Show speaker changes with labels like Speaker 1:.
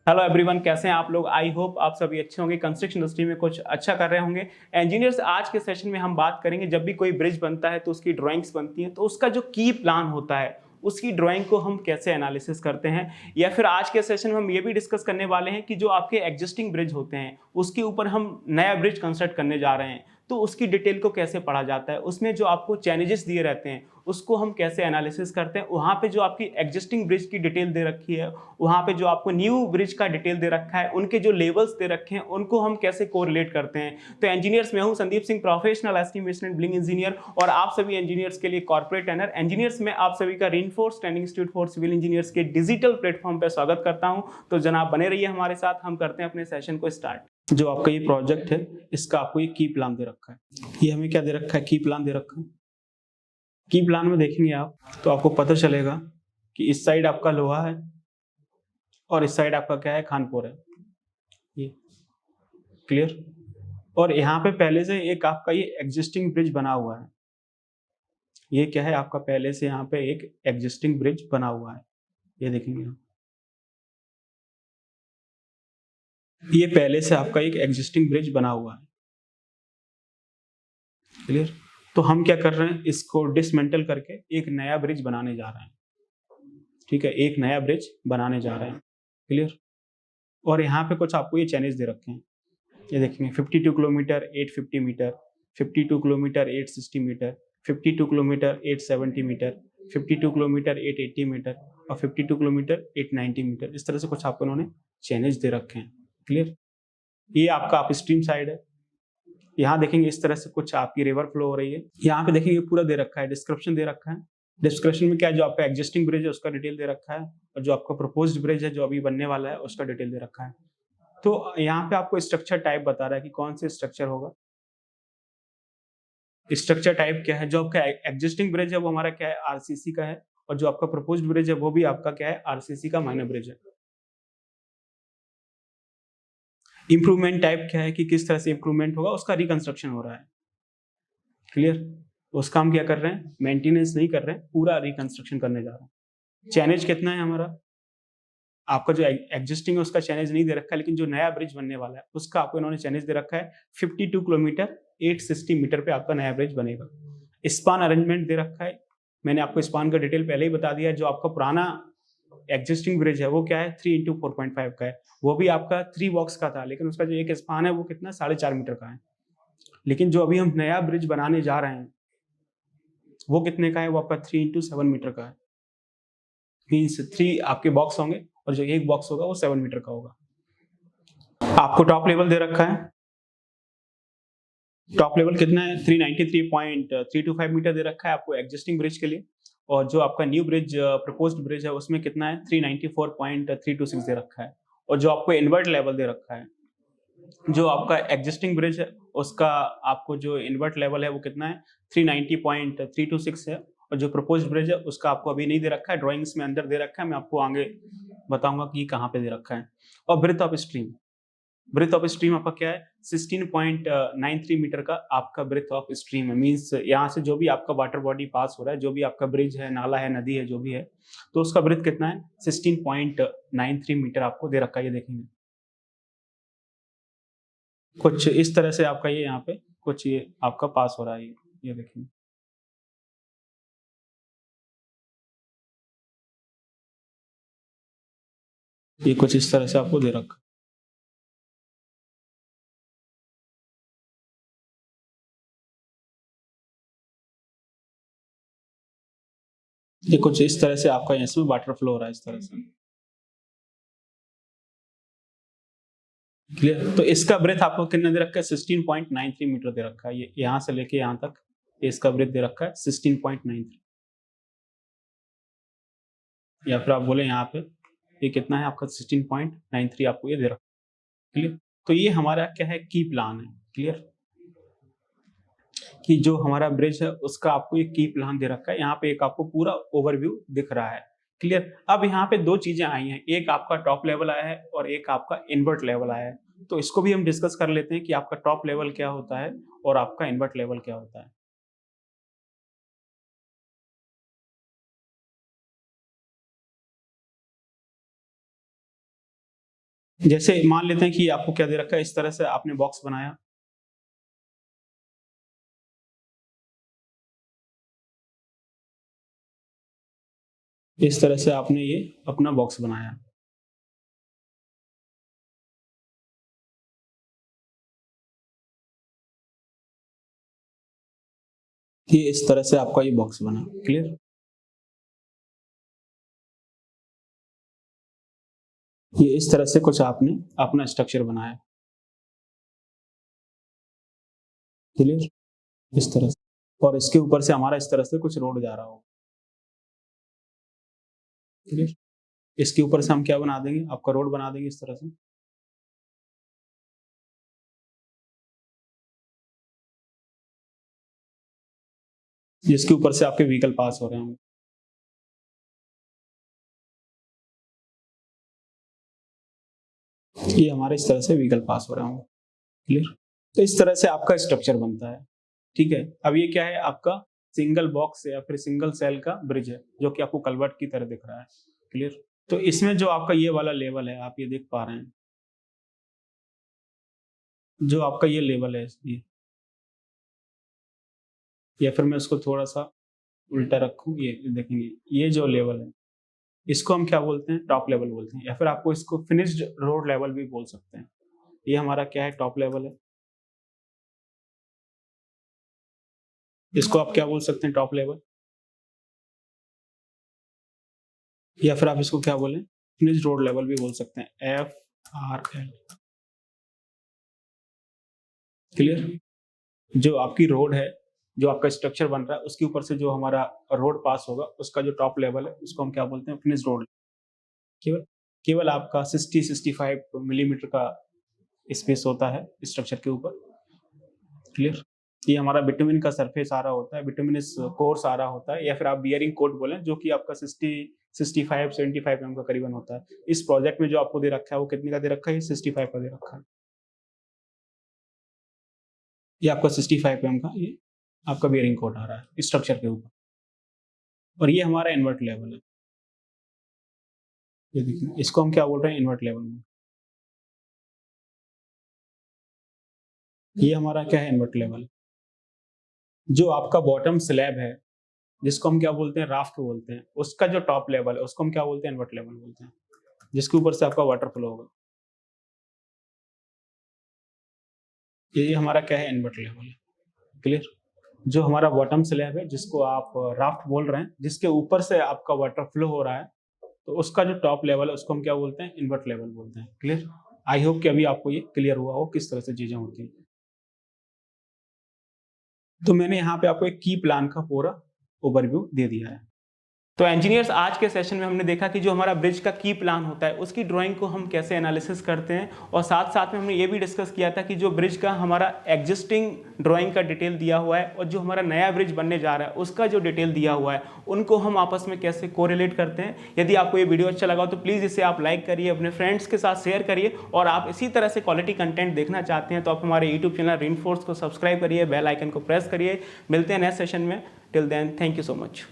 Speaker 1: Hello everyone, कैसे हैं आप लोग। आई होप आप सभी अच्छे होंगे, कंस्ट्रक्शन इंडस्ट्री में कुछ अच्छा कर रहे होंगे। इंजीनियर्स, आज के सेशन में हम बात करेंगे जब भी कोई ब्रिज बनता है तो उसकी ड्राइंग्स बनती हैं, तो उसका जो की प्लान होता है उसकी ड्राइंग को हम कैसे एनालिसिस करते हैं। या फिर आज के सेशन में हम ये भी डिस्कस करने वाले हैं कि जो आपके एग्जिस्टिंग ब्रिज होते हैं उसके ऊपर हम नया ब्रिज कंस्ट्रक्ट करने जा रहे हैं, तो उसकी डिटेल को कैसे पढ़ा जाता है, उसमें जो आपको चैलेंजेस दिए रहते हैं उसको हम कैसे एनालिसिस करते हैं। वहाँ पे जो आपकी एग्जिस्टिंग ब्रिज की डिटेल दे रखी है, वहाँ पे जो आपको न्यू ब्रिज का डिटेल दे रखा है, उनके जो लेवल्स दे रखे हैं उनको हम कैसे कोरिलेट करते हैं। तो इंजीनियर्स, मैं हूँ Sandeep Singh, professional estimation and building engineer, और आप सभी इंजीनियर्स के लिए कॉर्पोरेट ट्रेनर। इंजीनियर्स में आप सभी का Reinforce training institute for civil engineers के डिजिटल प्लेटफॉर्म पर स्वागत करता हूँ। तो जनाब बने रहिए हमारे साथ, हम करते हैं अपने सेशन को स्टार्ट। जो आपका ये प्रोजेक्ट है इसका आपको ये की प्लान दे रखा है। ये हमें क्या दे रखा है, की प्लान दे रखा है। की प्लान में देखेंगे आप तो आपको पता चलेगा कि इस साइड आपका लोहा है और इस साइड आपका क्या है, खानपुर है। ये क्लियर। और यहाँ पे पहले से एक आपका ये एग्जिस्टिंग ब्रिज बना हुआ है। ये क्या है आपका, पहले से यहाँ पे एक एग्जिस्टिंग ब्रिज बना हुआ है। ये देखेंगे आप, ये पहले से आपका एक एग्जिस्टिंग ब्रिज बना हुआ है। क्लियर। तो हम क्या कर रहे हैं, इसको डिसमेंटल करके एक नया ब्रिज बनाने जा रहे हैं। ठीक है, एक नया ब्रिज बनाने जा रहे हैं। क्लियर। और यहाँ पे कुछ आपको ये चैनल्स दे रखे हैं। ये देखेंगे 52 kilometre 850 metre, 52 kilometre 860 metre, 52 kilometre 870 metre, 52 kilometre 880 metre और 52 किलोमीटर 890 मीटर। इस तरह से कुछ आपको इन्होंने चैनल्स दे रखे हैं। क्लियर। ये आपका आप स्ट्रीम साइड है। यहाँ देखेंगे इस तरह से कुछ आपकी रिवर फ्लो हो रही है। यहाँ पे देखेंगे पूरा दे रखा है, डिस्क्रिप्शन दे रखा है। डिस्क्रिप्शन में क्या है, जो आपका एग्जिस्टिंग ब्रिज है उसका डिटेल दे रखा है, और जो आपका प्रपोज्ड ब्रिज है जो अभी बनने वाला है उसका डिटेल दे रखा है। तो यहाँ पे आपको स्ट्रक्चर टाइप बता रहा है कि कौन से स्ट्रक्चर होगा। स्ट्रक्चर टाइप क्या है, जो आपका एग्जिस्टिंग ब्रिज है वो हमारा क्या है, आरसीसी का है, और जो आपका प्रपोज्ड ब्रिज है वो भी आपका क्या है, आरसीसी का माइनर ब्रिज है। इंप्रूवमेंट टाइप क्या है कि किस तरह से इंप्रूवमेंट होगा, उसका रिकंस्ट्रक्शन हो रहा है। क्लियर। उसका हम क्या कर रहे हैं, मेंटेनेंस नहीं कर रहे हैं, पूरा रिकंस्ट्रक्शन करने जा रहे हैं। चैनेज कितना है हमारा, आपका जो एग्जिस्टिंग है उसका चैनेज नहीं दे रखा है, लेकिन जो नया ब्रिज बनने वाला है उसका आपको इन्होंने चैनेज दे रखा है। 52 किलोमीटर 860 मीटर पे आपका नया ब्रिज बनेगा। स्पान अरेंजमेंट दे रखा है। मैंने आपको स्पान का डिटेल पहले ही बता दिया है। जो आपका पुराना एग्जिस्टिंग ब्रिज है वो क्या है, 3x4.5 का है। वो भी आपका 3 बॉक्स का था, लेकिन उसका जो एक स्पान है वो कितना, 4.5 मीटर का है। लेकिन जो अभी हम नया ब्रिज बनाने जा रहे हैं वो कितने का है, वो आपका 3x7 मीटर का है। मीन्स 3 आपके बॉक्स होंगे और जो एक बॉक्स होगा वो 7 मीटर का होगा। आपको टॉप लेवल दे रखा है। टॉप लेवल कितना है, 393.325 मीटर दे रखा है आपको एग्जिस्टिंग ब्रिज के लिए। और जो आपका न्यू ब्रिज प्रपोज्ड ब्रिज है उसमें कितना है, 394.326 दे रखा है। और जो आपको इन्वर्ट लेवल दे रखा है, जो आपका एग्जिस्टिंग ब्रिज है उसका आपको जो इन्वर्ट लेवल है वो कितना है, 390.326 है। और जो प्रपोज्ड ब्रिज है उसका आपको अभी नहीं दे रखा है, ड्राइंग्स में अंदर दे रखा है, मैं आपको आगे बताऊंगा कि कहाँ पे दे रखा है। और breadth of stream, breadth of stream आपका क्या है, 16.93 मीटर का आपका ब्रेथ ऑफ स्ट्रीम है। मीन्स यहाँ से जो भी आपका वाटर बॉडी पास हो रहा है, जो भी आपका ब्रिज है, नाला है, नदी है, जो भी है, तो उसका ब्रेथ कितना है, 16.93 मीटर आपको दे रखा है। ये देखेंगे कुछ इस तरह से आपका ये यहाँ पे कुछ ये आपका पास हो रहा है। ये देखेंगे, ये कुछ इस तरह से आपको दे रखा है। ये कुछ इस तरह से आपका इसमें वाटर फ्लो हो रहा है इस तरह से। क्लियर। तो इसका ब्रेथ आपको कितना दे रखा है, 16.93 मीटर दे रखा है। ये यहाँ से लेके यहाँ तक इसका ब्रेथ दे रखा है 16.93। या फिर आप बोले यहाँ पे ये कितना है आपका, 16.93 आपको ये दे रखा है। क्लियर। तो ये हमारा क्या है, की प्लान है। क्लियर। कि जो हमारा ब्रिज है उसका आपको एक की प्लान दे रखा है। यहाँ पे एक आपको पूरा ओवरव्यू दिख रहा है। क्लियर। अब यहाँ पे दो चीजें आई हैं, एक आपका टॉप लेवल आया है और एक आपका इन्वर्ट लेवल आया है। तो इसको भी हम डिस्कस कर लेते हैं कि आपका टॉप लेवल क्या होता है और आपका इन्वर्ट लेवल क्या होता है। जैसे मान लेते हैं कि आपको क्या दे रखा है, इस तरह से आपने बॉक्स बनाया। इस तरह से आपने ये अपना बॉक्स बनाया। ये इस तरह से आपका ये बॉक्स बना। क्लियर? ये इस तरह से कुछ आपने अपना स्ट्रक्चर बनाया। क्लियर? इस तरह से, और इसके ऊपर से हमारा इस तरह से कुछ रोड जा रहा हो। क्लियर? इसके ऊपर से हम क्या बना देंगे, आपका रोड बना देंगे इस तरह से। जिसके ऊपर से आपके व्हीकल पास हो रहे होंगे। ये हमारे इस तरह से व्हीकल पास हो रहे होंगे। क्लियर? तो इस तरह से आपका स्ट्रक्चर बनता है। ठीक है? अब ये क्या है, आपका सिंगल बॉक्स या फिर सिंगल सेल का ब्रिज है, जो कि आपको कलवर्ट की तरह दिख रहा है। क्लियर? तो इसमें जो आपका ये वाला लेवल है, आप ये देख पा रहे हैं, जो आपका ये लेवल है, ये, या फिर मैं उसको थोड़ा सा उल्टा रखूं, ये देखेंगे, ये जो लेवल है, इसको हम क्या बोलते हैं, टॉप लेवल बोलते हैं, या फिर आपको इसको फिनिश्ड रोड लेवल भी बोल सकते हैं। ये हमारा क्या है, टॉप लेवल है। इसको आप क्या बोल सकते हैं, टॉप लेवल, या फिर आप इसको क्या बोलें, फिनिश्ड रोड लेवल भी बोल सकते हैं, FRL। क्लियर? जो आपकी रोड है, जो आपका स्ट्रक्चर बन रहा है, उसके ऊपर से जो हमारा रोड पास होगा, उसका जो टॉप लेवल है, उसको हम क्या बोलते हैं, फिनिश्ड रोड। केवल केवल आपका 60-65 मिलीमीटर का स्पेस होता है स्ट्रक्चर के ऊपर। क्लियर? ये हमारा बिटुमिन का सरफेस आ रहा होता है, बिटुमिनस कोर्स आ रहा होता है, या फिर आप बियरिंग कोट बोलें, जो कि आपका 65-75 mm का करीबन होता है। इस प्रोजेक्ट में जो आपको दे रखा है, वो कितने का दे रखा है, 65 का दे रखा है। ये आपका 65 mm का ये आपका बियरिंग कोट आ रहा है स्ट्रक्चर के ऊपर, और ये हमारा इन्वर्ट लेवल है। ये देखिए, इसको हम क्या बोल रहे हैं, इन्वर्ट लेवल में। ये हमारा क्या है, इन्वर्ट लेवल। जो आपका बॉटम स्लैब है, जिसको हम क्या बोलते हैं, राफ्ट बोलते हैं, उसका जो टॉप लेवल है, उसको हम क्या बोलते हैं, इन्वर्ट लेवल बोलते हैं, जिसके ऊपर से आपका वाटर फ्लो होगा। ये हमारा क्या है, इन्वर्ट लेवल है। क्लियर? जो हमारा बॉटम स्लैब है, जिसको आप राफ्ट बोल रहे हैं, जिसके ऊपर से आपका वाटर फ्लो हो रहा है, तो उसका जो टॉप लेवल है, उसको हम क्या बोलते हैं, इन्वर्ट लेवल बोलते हैं। क्लियर? आई होप कि अभी आपको ये क्लियर हुआ हो किस तरह से चीजें होती हैं। तो मैंने यहाँ पे आपको एक की प्लान का पूरा ओवरव्यू दे दिया है। तो इंजीनियर्स, आज के सेशन में हमने देखा कि जो हमारा ब्रिज का की प्लान होता है, उसकी ड्राइंग को हम कैसे एनालिसिस करते हैं, और साथ साथ में हमने ये भी डिस्कस किया था कि जो ब्रिज का हमारा एग्जिस्टिंग ड्राइंग का डिटेल दिया हुआ है और जो हमारा नया ब्रिज बनने जा रहा है उसका जो डिटेल दिया हुआ है, उनको हम आपस में कैसे कोरिलेट करते हैं। यदि आपको ये वीडियो अच्छा लगा तो प्लीज़ इसे आप लाइक करिए, अपने फ्रेंड्स के साथ शेयर करिए, और आप इसी तरह से क्वालिटी कंटेंट देखना चाहते हैं तो आप हमारे यूट्यूब चैनल रेनफोर्स को सब्सक्राइब करिए, बेल आइकन को प्रेस करिए। मिलते हैं नेक्स्ट सेशन में। Till then, thank you so much.